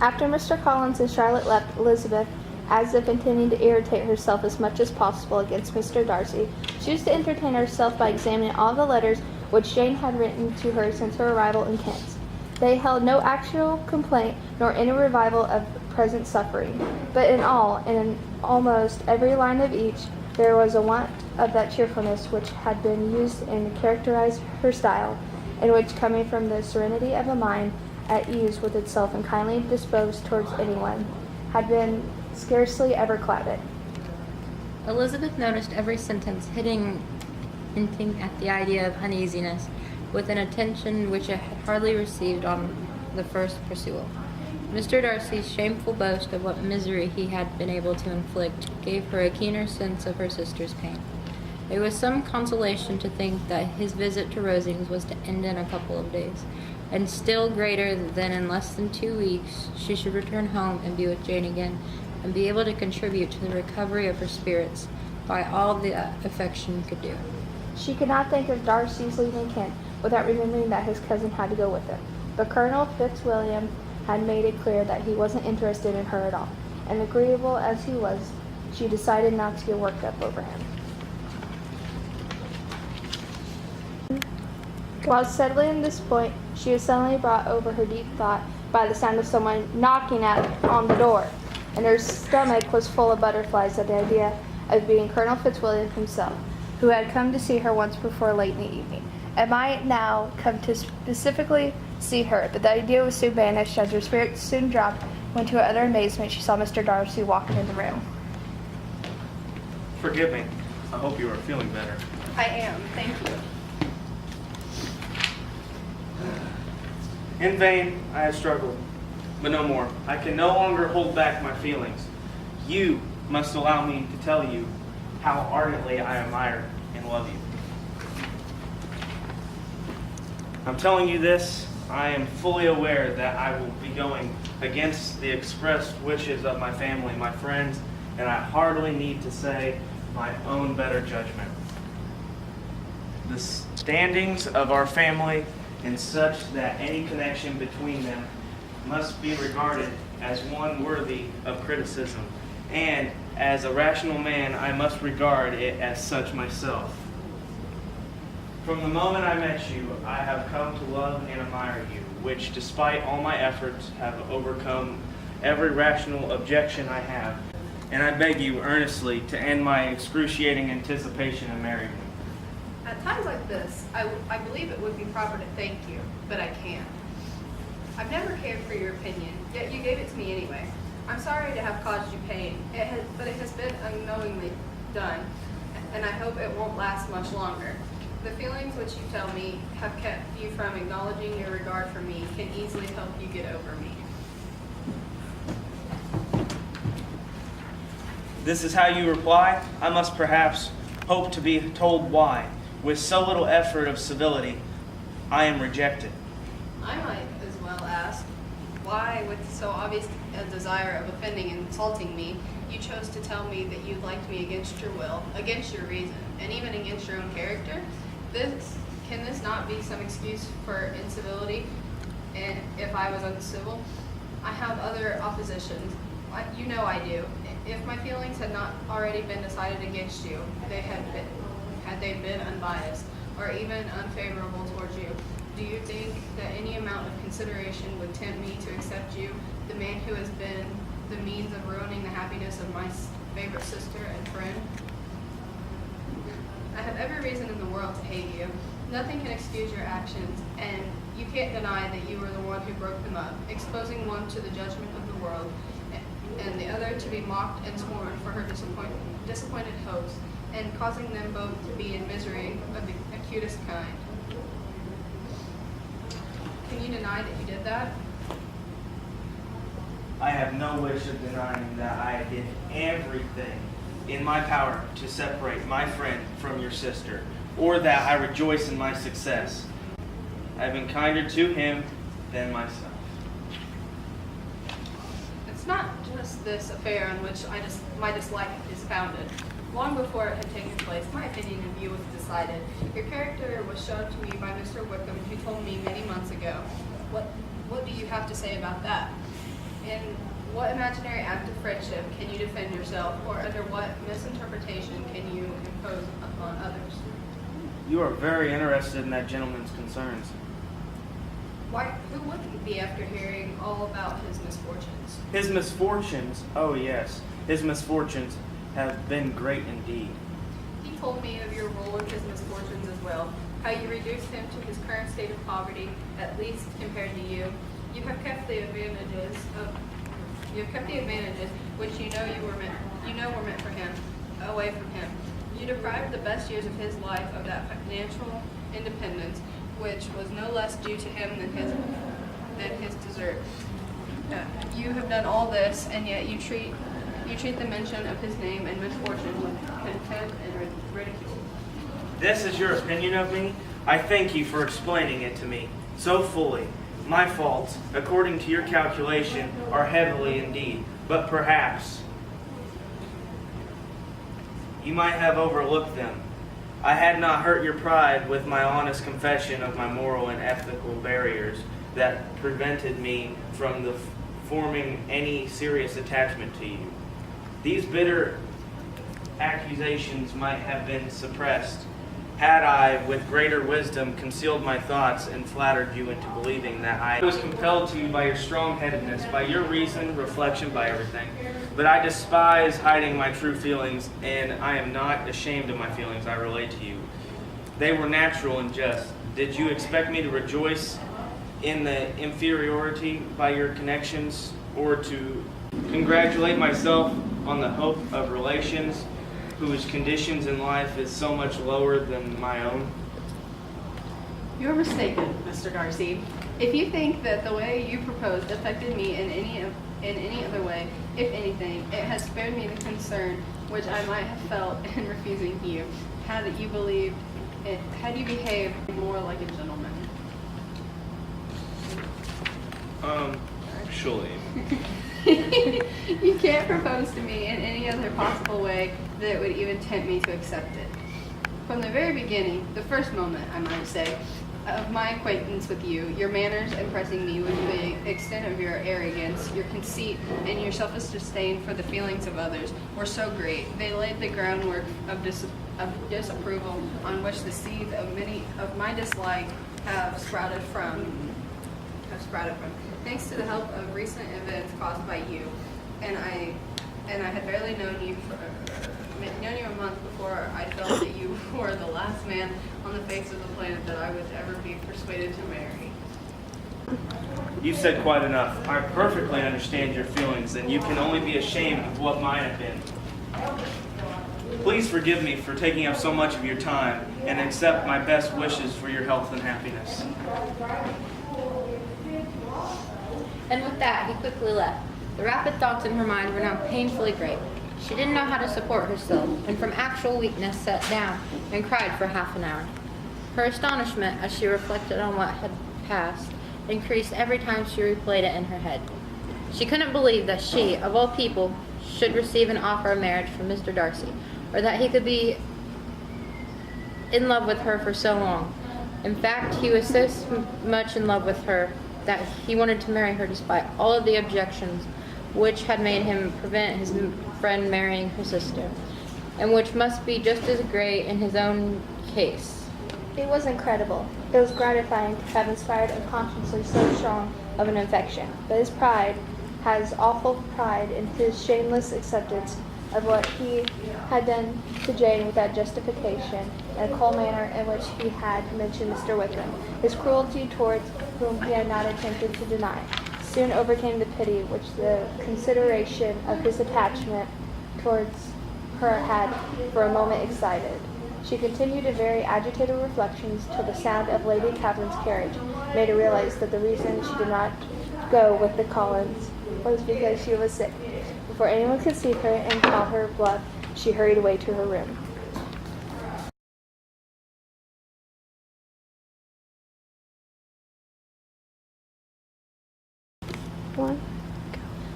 After Mr. Collins and Charlotte left, Elizabeth, as if intending to irritate herself as much as possible against Mr. Darcy, chose to entertain herself by examining all the letters which Jane had written to her since her arrival in Kent. They held no actual complaint nor any revival of present suffering, but in almost every line of each, there was a want of that cheerfulness which had been used and characterized her style, and which, coming from the serenity of a mind at ease with itself and kindly disposed towards anyone, had been scarcely ever clouded. Elizabeth noticed every sentence, hinting at the idea of uneasiness, with an attention which it had hardly received on the first perusal. Mr. Darcy's shameful boast of what misery he had been able to inflict gave her a keener sense of her sister's pain. It was some consolation to think that his visit to Rosings was to end in a couple of days, and still greater than in less than 2 weeks she should return home and be with Jane again, and be able to contribute to the recovery of her spirits by all the affection could do. She could not think of Darcy's leaving Kent without remembering that his cousin had to go with him. But Colonel Fitzwilliam had made it clear that he wasn't interested in her at all, and agreeable as he was, she decided not to get worked up over him. While settling this point, she was suddenly brought over her deep thought by the sound of someone knocking on the door, and her stomach was full of butterflies at the idea of being Colonel Fitzwilliam himself, who had come to see her once before late in the evening, and might now come to specifically see her. But the idea was soon banished, as her spirits soon dropped, when to her utter amazement she saw Mr. Darcy walking in the room. Forgive me. I hope you are feeling better. I am, thank you. In vain I have struggled, but no more. I can no longer hold back my feelings. You must allow me to tell you how ardently I admire and love you. I'm telling you this, I am fully aware that I will be going against the expressed wishes of my family, my friends, and I hardly need to say my own better judgment. The standings of our family and such that any connection between them must be regarded as one worthy of criticism, and as a rational man I must regard it as such myself. From the moment I met you, I have come to love and admire you, which despite all my efforts have overcome every rational objection I have, and I beg you earnestly to end my excruciating anticipation of marrying me. At times like this, I believe it would be proper to thank you, but I can't. I've never cared for your opinion, yet you gave it to me anyway. I'm sorry to have caused you pain, but it has been unknowingly done, and I hope it won't last much longer. The feelings which you tell me have kept you from acknowledging your regard for me can easily help you get over me. This is how you reply? I must perhaps hope to be told why, with so little effort of civility, I am rejected. I might as well ask why, with so obvious a desire of offending and insulting me, you chose to tell me that you liked me against your will, against your reason, and even against your own character. Can this not be some excuse for incivility, and if I was uncivil? I have other oppositions. You know I do. If my feelings had not already been decided against you, had they been unbiased, or even unfavorable towards you, do you think that any amount of consideration would tempt me to accept you, the man who has been the means of ruining the happiness of my favorite sister and friend? I have every reason in the world to hate you. Nothing can excuse your actions, and you can't deny that you were the one who broke them up, exposing one to the judgment of the world, and the other to be mocked and scorned for her disappointed hopes, and causing them both to be in misery of the acutest kind. Can you deny that you did that? I have no wish of denying that I did everything in my power to separate my friend from your sister, or that I rejoice in my success. I have been kinder to him than myself. It's not just this affair on which my dislike is founded. Long before it had taken place, my opinion of you was decided. Your character was shown to me by Mr. Wickham, who told me many months ago. What do you have to say about that? In what imaginary act of friendship can you defend yourself, or under what misinterpretation can you impose upon others? You are very interested in that gentleman's concerns. Why, who wouldn't be after hearing all about his misfortunes? His misfortunes, oh yes, his misfortunes have been great indeed. He told me of your role in his misfortunes as well, how you reduced him to his current state of poverty, at least compared to you. You have kept the advantages which you know were meant for him, away from him. You deprived the best years of his life of that financial independence, which was no less due to him than his desert. You have done all this, and yet you treat the mention of his name and misfortune with contempt and ridicule. This is your opinion of me? I thank you for explaining it to me so fully. My faults, according to your calculation, are heavily indeed, but perhaps you might have overlooked them. I had not hurt your pride with my honest confession of my moral and ethical barriers that prevented me from forming any serious attachment to you. These bitter accusations might have been suppressed had I, with greater wisdom, concealed my thoughts and flattered you into believing that I was compelled to by your strong-headedness, by your reason, reflection, by everything. But I despise hiding my true feelings, and I am not ashamed of my feelings I relate to you. They were natural and just. Did you expect me to rejoice in the inferiority by your connections, or to congratulate myself on the hope of relations whose conditions in life is so much lower than my own? You're mistaken, Mr. Darcy. If you think that the way you proposed affected me in any other way, if anything, it has spared me the concern which I might have felt in refusing you, had you behaved more like a gentleman. Actually. You can't propose to me in any other possible way that would even tempt me to accept it. From the very beginning, the first moment, I might say, of my acquaintance with you, your manners impressing me with the extent of your arrogance, your conceit, and your selfish disdain for the feelings of others were so great. They laid the groundwork of disapproval on which the seeds of my dislike have sprouted from. Thanks to the help of recent events caused by you, and I had barely known you a month before I felt that you were the last man on the face of the planet that I would ever be persuaded to marry. You've said quite enough. I perfectly understand your feelings, and you can only be ashamed of what mine have been. Please forgive me for taking up so much of your time, and accept my best wishes for your health and happiness. And with that, he quickly left. The rapid thoughts in her mind were now painfully great. She didn't know how to support herself, and from actual weakness sat down and cried for half an hour. Her astonishment, as she reflected on what had passed, increased every time she replayed it in her head. She couldn't believe that she, of all people, should receive an offer of marriage from Mr. Darcy, or that he could be in love with her for so long. In fact, he was so much in love with her that he wanted to marry her despite all of the objections which had made him prevent his friend marrying her sister, and which must be just as great in his own case. It was incredible. It was gratifying to have inspired unconsciously so strong of an affection, but his pride, his awful pride in his shameless acceptance of what he had done to Jane without justification, and the cold manner in which he had mentioned Mr. Wickham, his cruelty towards whom he had not attempted to deny, soon overcame the pity which the consideration of his attachment towards her had for a moment excited. She continued in very agitated reflections till the sound of Lady Catherine's carriage made her realize that the reason she did not go with the Collins was because she was sick. Before anyone could see her and call her bluff, she hurried away to her room.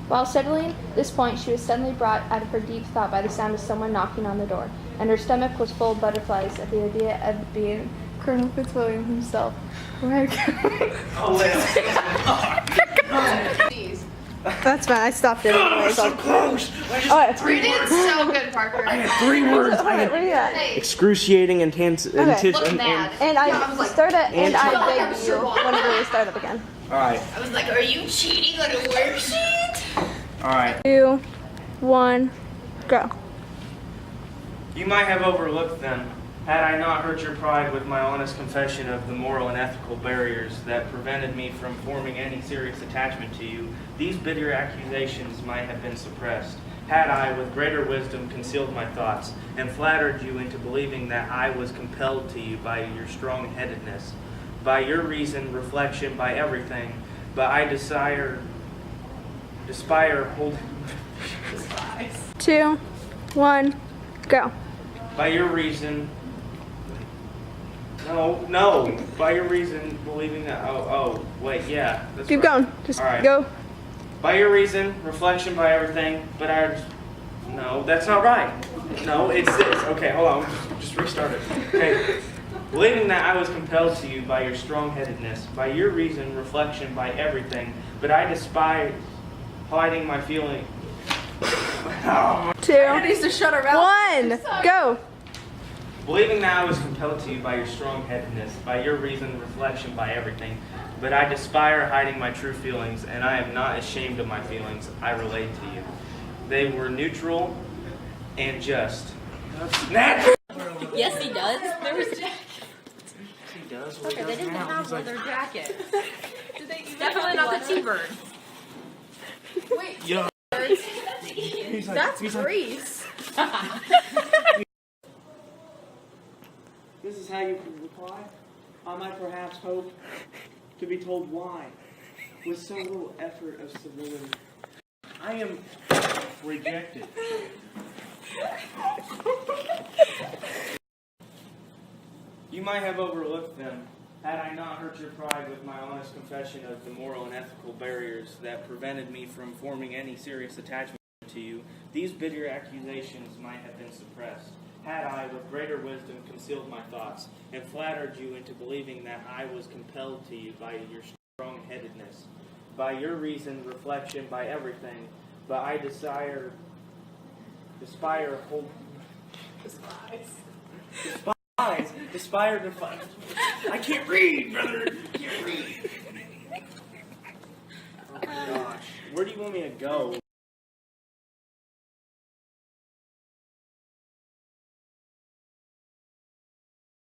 While settling this point, she was suddenly brought out of her deep thought by the sound of someone knocking on the door, and her stomach was full of butterflies at the idea of being Colonel Fitzwilliam himself. Oh, wait. Please. That's fine. I stopped it anyway. So close. Alright. You did so good, Parker. I had 3 words. Alright, where you at? Hey, Excruciating intense. look mad. And I Yeah, was like, start it, and I I beg was you so whenever we start up again. All right. I was like, are you cheating on a worksheet? All right. 2, 1, go. You might have overlooked them had I not hurt your pride with my honest confession of the moral and ethical barriers that prevented me from forming any serious attachment to you. These bitter accusations might have been suppressed had I, with greater wisdom, concealed my thoughts and flattered you into believing that I was compelled to you by your strong-headedness, by your reason, reflection, by everything. But I despire hold. 2, 1, go. By your reason. No. By your reason, believing that. Wait, yeah. That's Keep right. going. Just All right. go. By your reason, reflection, by everything. But no, that's not right. No, it's this. Okay, hold on. Just restart it. Okay. Believing that I was compelled to you by your strong-headedness, by your reason, reflection, by everything. But I despise hiding my feeling. 2, needs to shut her mouth. 1, go. Believing that I was compelled to you by your strong-headedness, by your reason, reflection, by everything. But I despise hiding my true feelings, and I am not ashamed of my feelings. I relate to you. They were neutral and just. Natural! Yes, he does. There was. He does. Okay, they didn't have leather jackets. Did they even Definitely not the T-bird. Wait, Yo. that's Grease. This is how you reply? I might perhaps hope to be told why, with so little effort of civility. I am rejected. You might have overlooked them had I not hurt your pride with my honest confession of the moral and ethical barriers that prevented me from forming any serious attachment to you. These bitter accusations might have been suppressed had I, with greater wisdom, concealed my thoughts and flattered you into believing that I was compelled to you by your strong-headedness, by your reason, reflection, by everything. But I despise I can't read, brother. I can't read. Oh my gosh. Where do you want me to go?